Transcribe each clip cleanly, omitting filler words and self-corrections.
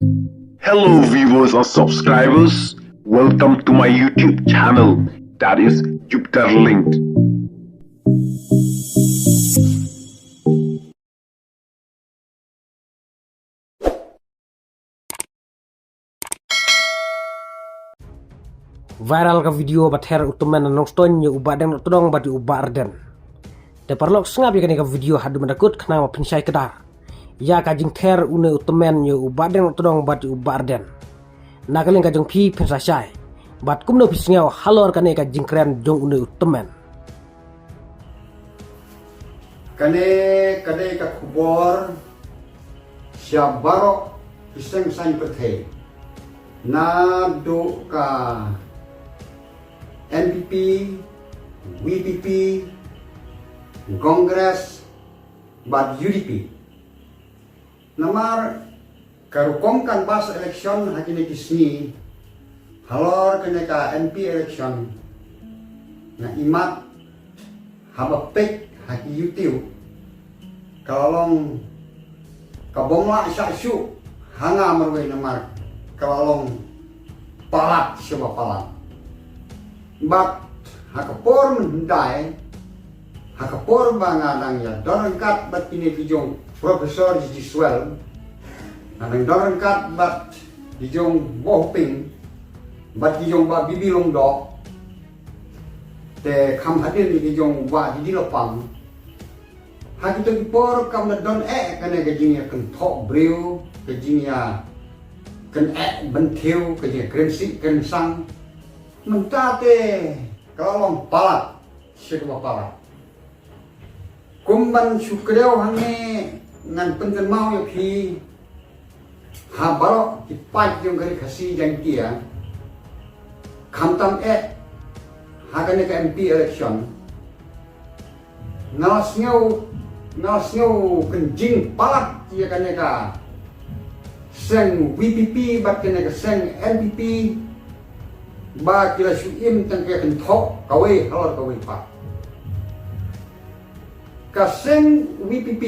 Hello, viewers or subscribers. Welcome to my YouTube channel, that is Jupiter Linked. Viral ka video bather utuman nong ston nya ubadeng todong bati ubarden. Te parlok sengap ya ka video hadu mandakut kana ma pinsai kedar. Ya ka jing ther une utuman nya ubadeng todong bati ubarden. Nakaling ka jong pi pinsai sai. Bat kumno pisngau halor kane ka jing kren jong une utuman. Kane ka kubor syabaro pisang sain perthe na do ka NPP, WPP, Congress, but UDP. Namar karukom kan bas election hakine kisni halor kene ka NP election na imat haba pek haki YouTube kalalong kabongla syu hanga marwe namar kalalong palat siapa palat but hakapor mendai hakapor banganang ya dorengkat bat kini dijong profesor di swell nang dorengkat bat dijong bohping bat dijong ba bibilong do te kam hadir di dijong wa di dilopang hakito por kam na don kane gajinya kan thok breu gajinya kan bentiu gajinya krensi krensang mentate kalong palat siapa palat kumban syukreo hange ngan pengen mau ya pi habaro ipat yung kari kasi jangkia kamtam hakane ka MP election ngalasnyaw kenjing palat ya kane ka seng WPP bat kane ka seng NPP ba kila syuim tangke kentok kawe halor kawe pa kaseng WPP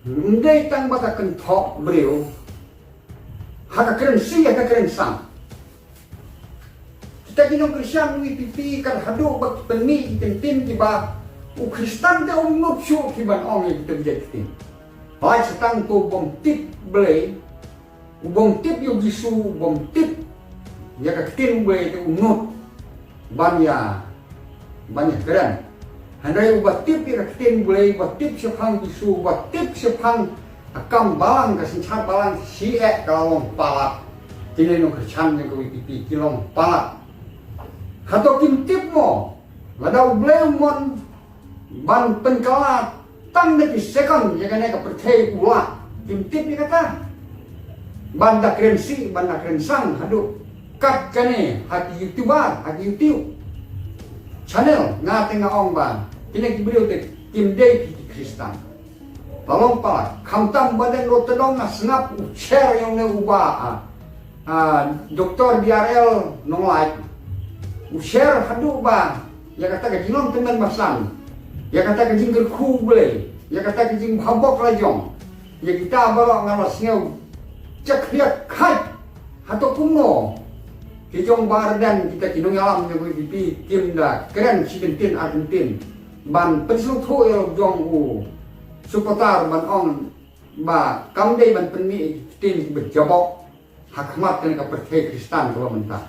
ndai tang baka kentok beliau haka keren si haka keren sang kita kinong Kristian WPP kan hadu bak peni kentin tiba Kristan te umnut syu kiban ong yang kita bijak baik setang tu bom tip belai bom tip yung jisu bom tip ya kakin gue itu umnut banyak keren handai ubat tip ya kakin gue ubat tip sepang jisu ubat tip sepang akam balang kasin cat balang si kalong palat kini nong kercan yang ke WPP kilong palat hato kim tip mo ladau blemon ban penkalat tang neki second ya kene ka pertei ulah kim tip ni kata banda krensi banda krensang hadu kat kane hati YouTuber hati YouTube channel ngate ngaong ban kini kibrio te kim day Kristan tolong pala kamtam badan lo tedong na snap share yang ne uba doktor BRL nolai share hadu ba ya kata ke jinom teman masan ya kata ke jingger ku boleh ya kata ke jing habok lajong ya kita bawa ngalasnya cek dia kai atau kuno kijong bardan kita kinong alam yang WPP tim dah keren si Argentin ban pensu thoel jong u supotar ban ong ba kam dei ban penni tim berjabok hakmat kan ka percaya Kristen kalau mentah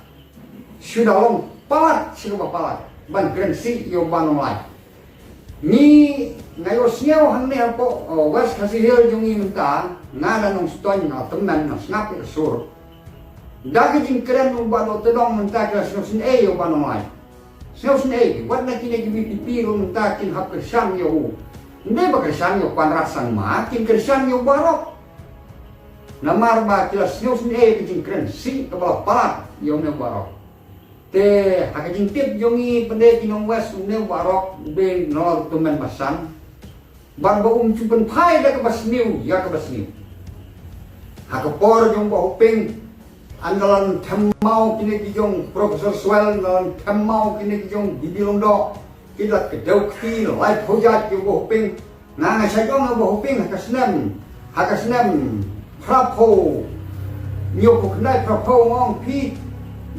sudah long palat siapa palat ban keren si yo ban online ni ngayos nyaw hanne apo was kasih hil jungi mentah ngada nong ston na teman na snap ke sur dagi jing keren no balo tedong mentah ka snosin yo ban online snosin wat na kini ki WPP ro mentah kin hap kersan yo ndai ba kersan yo pan rasan ma kin kersan yo barok namar ba kila snosin jing keren si kebal palat yo ne barok te hakajing tip jongi pende kinong west ne barok be nol tumen masan ban ba cuban pai da ka basniu ya ka basniu hakapor jong ba hoping andalan thamau kini kijong profesor swell andalan thamau kini kijong bibilong do kilat kedau ki light hojat yo ba hoping na nga sa jong ba hoping hakasnem พระโพโยกคนได้พระโพมองพี่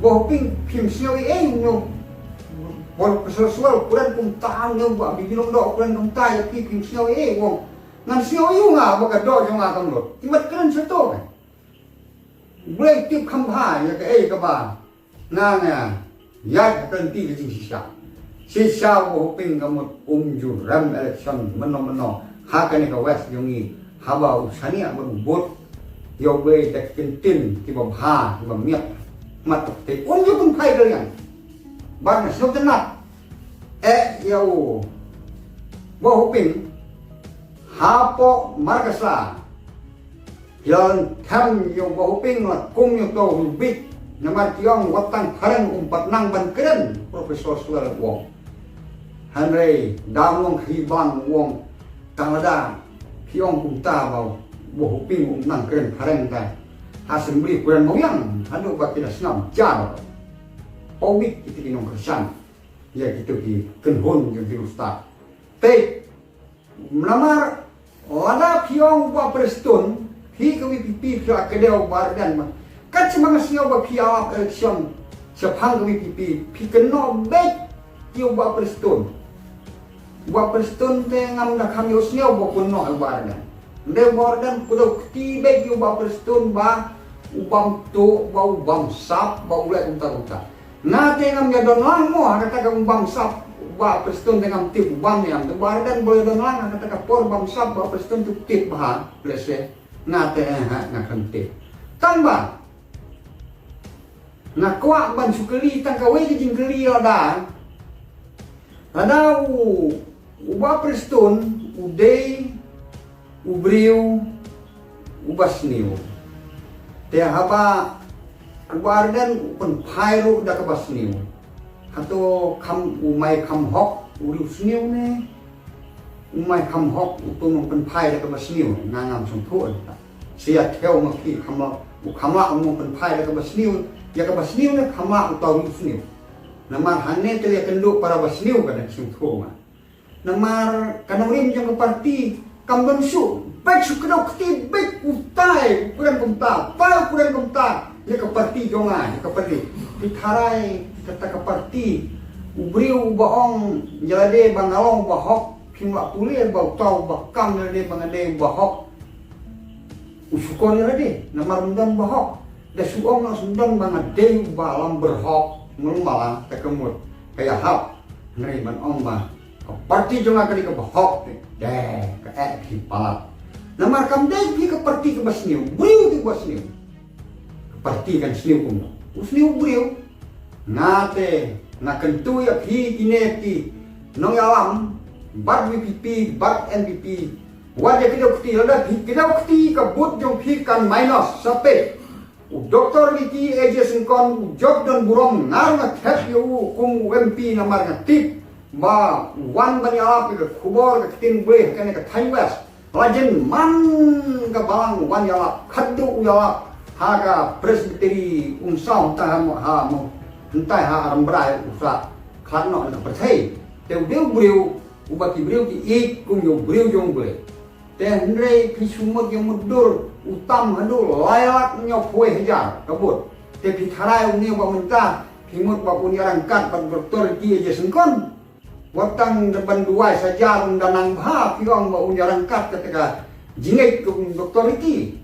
บ่ปิ้งพิมพ์เสียวเองโยบอลsesuatu ukuran kumtaan nyo ba bibinong do ukuran kumtaan ya pi pim siow wong ngan siow nga ba ka do jo nga kamlot timat kan sa to boleh tip khamha ya ka ka ba nga ya kan ti ke jing sisa bo ping kamot ju ram election meno ha ka ni ka west yongi ha ba usania ba bot yo be tak tin ti ba ha ti ba miat mat te ju pun phai de yang bang snow tenat yo bo hoping hapo markasa yon tham yo bo hoping la kum yo to big namar tiong watang karen umpat nang ban keren profesor suara wong hanrei damong hibang wong Canada tiong kum ta bau bo hoping nang keren karen ta hasen beli kuran moyang anu bakina snam jar Pawik kita kinong kersan, ya kita ki kenhon yang virus tak. Tapi, melamar lada piong buat preston, pi kami pipi pia kedau bardan mah. Kan semangat siapa ba pia election, sepang kami pipi, pi keno baik piong buat preston. Buat preston tengam dah kami usniau buat kuno bardan. Dia bardan kudo keti baik piong buat preston ba ubam tu, ba ubam sap, ba ulai unta. Na tengam ya don lang mo kata ka bangsa ba preston tengam tip bang yang bardan boleh don lang kata ka por bangsa ba preston tu tip ba lese na te na kan tip tamba na kwa ban sukeli tang kawe ke jing keli ada ba preston udei ubriu ubasniu te haba Bardan pun pairu dah kebas niu, atau kam umai kam hok uri sniu ne, umai kam hok utung pun pai dah kebas niu, ngangam sempurna. Sia teo maki kamla umum pun pai dah kebas niu, ya kebas niu ne kamla utau uri sniu. Namar hane tu ya kenduk para bas niu kan sempurna. Namar kanorim yang parti kam bensu, baik sukadau keti baik utai, ukuran kumta, pai ukuran kumta. Ya ke parti jongan, ke parti ditarai kata ke parti ubriu baong jalade bangalong bahok kimla tulir bau tau bakam jalade bangade bahok usukon jalade namar mundan bahok da suong na sundan bangade balam berhok mulmala takemut kayak hap ngai man omba ke parti jongan kali ke bahok deh ke kipala namar kam deh ke parti ke basniu briu ke basniu parti kan sniu kum sniu brio ngate ngakentu ya pi kineti nong alam bat VPP bat NPP wajah kita ukti ada kita ukti kabut jong pi kan minus sampai doktor liti agency kon job dan burong nar na thet yu kum MP namar na tip ba wan bani alap ke kubor ke tin bre kan ke Thailand lajen man ka balang wan ya khaddu ya haga presbiteri unsau ta ha mo entai ha aram brai usa khatno na perthai teu deu briu ubaki briu ki ik kum yo briu jong bre te hnrei pi sumut yo mudur utam hanu layak nyo phoi hajar kabut te pi tharai uni ba menta pimut ba pun yarang kat ban doktor ki je sengkon watang depan dua saja danang bha piong ba unyarang kat ketika jingai kum doktor ki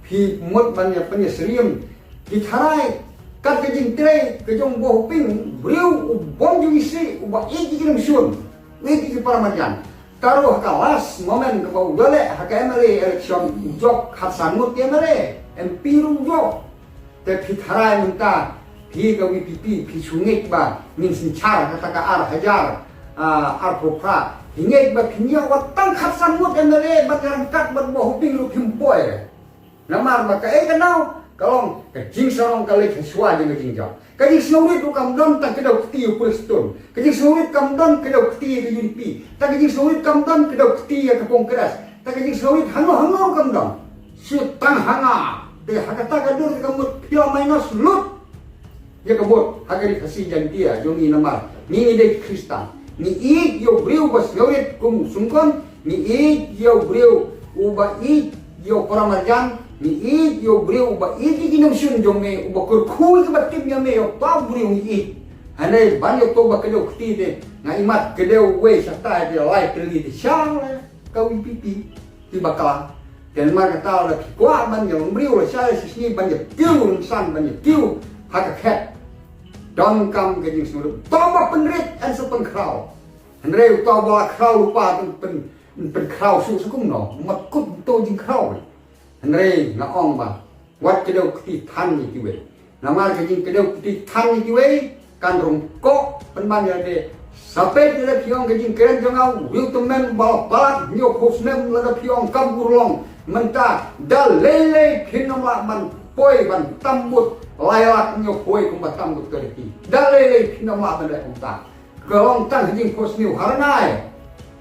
pi mut ban ya pen serium pi tharai kat ke jing tre ke jong bo ping briu bom ju isi uba iki kirim sun iki ki paramajan taruh kelas momen ke bau dole hak MLA election jok khasanut MLA MP ru jok te pi tharai minta pi ke WPP pi sungik ba min sin char kata ka ar hajar ar propra hingek ba pinya watang khasanut MLA batarang kat ban bo ping lu pimpoy namar maka kenal kalong kajing sarong kali kesua dengan jingjau kajing snowit ukam don tak kedau keti preston kajing snowit kam don kedau keti ke UDP tak kajing snowit kam don kedau keti ke kongres tak kajing snowit hango kam don sutang hanga de hakata kadur kamut pio minus lut ya kabut hagari kasih jantia jongi namar ni de Kristen ni ik yo briu bas snowit kum sungkon ni ik yo briu uba ik yo Ramadan ni id yo breu ba id ginom sun jong me ba kur khu ba tim ya me yo pa breu ni id hanai ban yo to ba kedeu kti de nga imat kedeu we sa ta de lai kli de sang la kau pipi ti bakala dan mar kata la kwa ban yo breu la sa si ban yo kiu san ban yo kiu hak khat don kam ke jing suru to ba penrit an su pengkrau hanai to ba krau lupaเป็นคราวสู้สักกุ้งหนอมัดกุดโตจิงคราวอันเร่งน้าอ่องบ่าวัดกระเดวที่ทันยี่กี่เวน้ำมันก็จิงกระเดวที่ทันยี่กี่เวการรงโก้เป็นบ้านอย่างเดียสเปซเลยพี่องก็จิงเกณฑ์จังเอาวิวตแมนบอลบาดโยกโคสเนมแล้วพี่องกำกุลองมันตาดัลเล่เล่พินน้ำละมันป่วยมันตำบุดลายลักโยกป่วยกุมบัตตำบุดตัวนี้ดัลเล่เล่พินน้ำละมันเลยองตากระลองตั้งจิงโคสนิวฮาร์นาย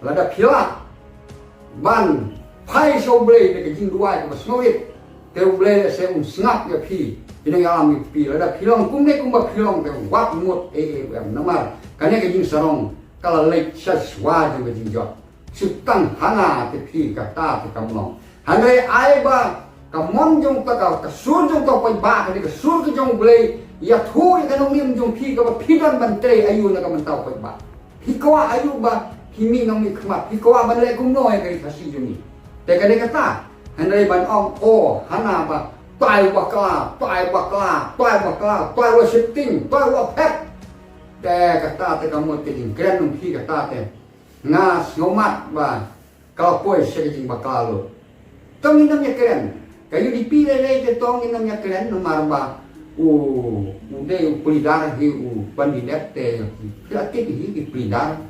แล้วได้พิลาban pai so ble de jing duai ko snowit te ble se snap ya phi ina ya mi pi la da philong kum ne kum ba philong te wat mot namar kane ke jing sarong kala lek sa swa de jing jot su tang hana te phi ka ta te kam long hanai ai ba ka mon jong ta ka sur jong to pai ba ka ne ka sur ka jong ble ya thu ka nong nim jong phi ka ba phi dan ban tre ayu na ka man tau pai ba phi ko ayu ba kimi nong mi khmat pi ko ban le kum noi kai thasi juni te ka de kata hanai ban ong o hana ba tai bakla wa shifting tai wa pet te kata te kamu te jing kren nong pi kata te nga snomat ba kalau poi se jing bakla lo tong inam ya kren kayu di pi le te tong inam ya kren no marba de pulidar hi pandidet te te hi pulidar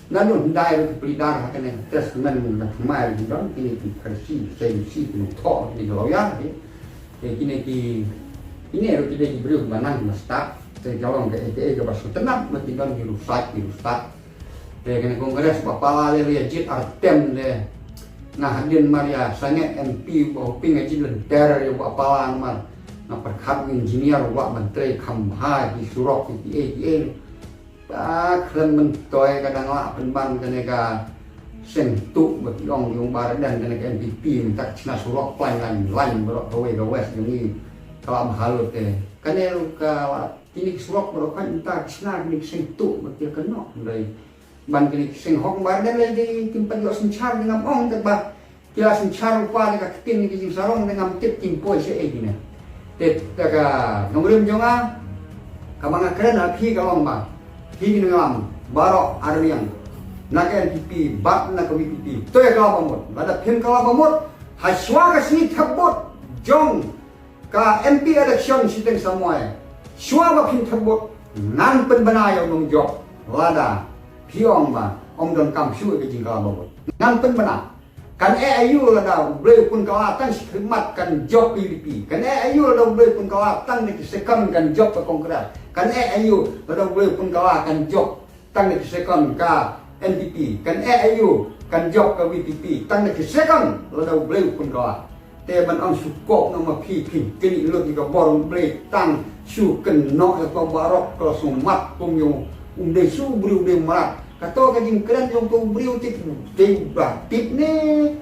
namun dai pelidar kena testament dan kemai di dalam kini versi sensi penutup di loyal kini ini harus tidak diberi kemenangan mesta terjalon ke ETE ke basu tenang mesti dan dirusak kena kongres bapak lele jit artem de nah hadir Maria sangat MP bawa pingajin lentera ya bapak mar nah perkat engineer buat menteri kamha di surok di ETE keren mentoy kadang lah penban kenega sentuh bagi orang yang barat dan kenega MVP minta cina surok lain berok gawe ini kalau mahal teh karena kalau ini surok berok kan minta cina ini sentuh bagi kena dari ban kini senghok barat dan lagi timpan juga sencar dengan orang tebak kira sencar lupa dengan ketin ini sarong dengan tip timpoi saya ini teh jaga nomor jonga kamanga keren api kalau mbak hini ngalam barok arliang nak NPP bat nak VPP to ya kala bamut ada pin kala bamut haswa ka sini thabot jong ka MP election siteng samoi shwa ba pin thabot nan pen banayo nong jok lada piong ba om don kam shu ke jing kala bamut nan pen bana kan ayu lada ble pun kala tan khidmat kan job PVP kan ayu lada ble pun kala tan ni sekam kan job ke konkret kan ayu lada ble pun kala kan job tan ni sekam ka NPP kan ayu kan job ke VPP tan ni sekam lada ble pun kala te ban ang sukok no ma phi kini lo ki ka borong ble tan shu ken no ko barok ko sumat pum yo de su bru de marat kato ka jing keren jong to briu tik de ba tip ne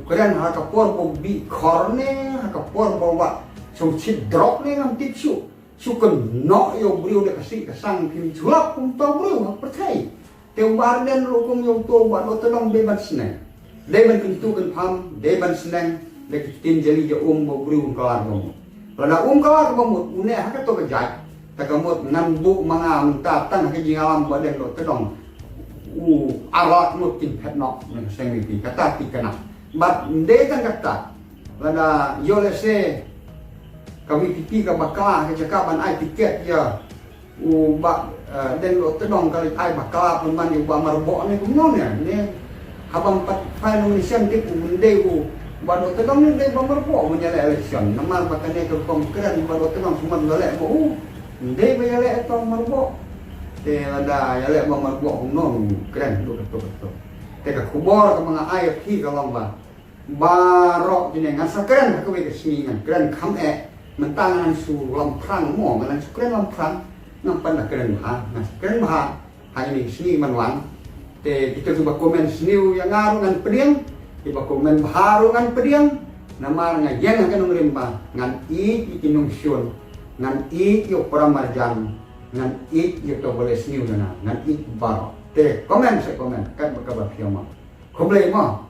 keren ha ka por ko bi khor ne ha ka por bo wa sum chit drop ne ngam tip su kan no yo briu de ka si ka sang phim chulap kum to briu ha perthai te bar den lo kum yo to ba lo to dong de ban sne de ban pintu kan pham de ban sneng de tin jeli je bo briu kalar bo la kalar bo une ha ka to ka jai ta ka mot nan bu manga minta tan ka jing alam ba den lo to dong alat mutin petnok yang sengi kata tikana bat dekan kata lada yolese kami pipi ka bakala ka cakapan ai tiket ya ba den lo tedong kali ai bakala pun man ba marbo ne kumnon ya ne habang pat Indonesia tip munde ba lo tedong ne ba marbo menyala election namar bakane ke konkret ba lo tedong suman golek bo de ba yale to marbo te ada ya le bang marbo non keren betul te ka kubor ka mga ayat hi ka lang ba barok dine ngasa keren ka we kesmingan keren kham mentangan su lamprang mo manan su keren lamprang nampan na keren ha nas keren ha hanya ni sini manwan te kita coba komen sniu yang ngarungan pediang coba komen baharungan pediang namar nga yang kanong rimba ngan ikinung syun ngan yung pramarjan ngan yung toboles niyo na ngan baro te comment sa comment kat magkabapyo mo kublay mo